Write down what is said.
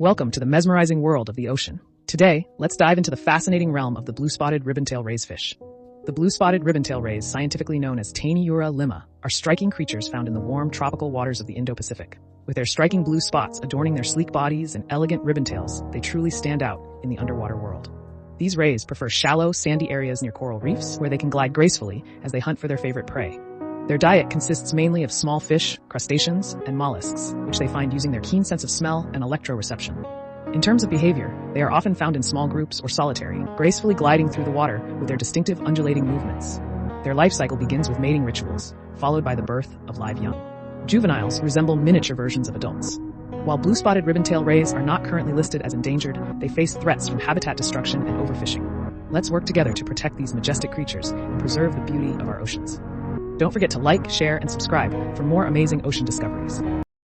Welcome to the mesmerizing world of the ocean. Today, let's dive into the fascinating realm of the blue-spotted ribbontail raysfish. The blue-spotted ribbontail rays, scientifically known as Taeniura lima, are striking creatures found in the warm tropical waters of the Indo-Pacific. With their striking blue spots adorning their sleek bodies and elegant ribbontails, they truly stand out in the underwater world. These rays prefer shallow, sandy areas near coral reefs, where they can glide gracefully as they hunt for their favorite prey. Their diet consists mainly of small fish, crustaceans, and mollusks, which they find using their keen sense of smell and electroreception. In terms of behavior, they are often found in small groups or solitary, gracefully gliding through the water with their distinctive undulating movements. Their life cycle begins with mating rituals, followed by the birth of live young. Juveniles resemble miniature versions of adults. While blue-spotted ribbontail rays are not currently listed as endangered, they face threats from habitat destruction and overfishing. Let's work together to protect these majestic creatures and preserve the beauty of our oceans. Don't forget to like, share, and subscribe for more amazing ocean discoveries.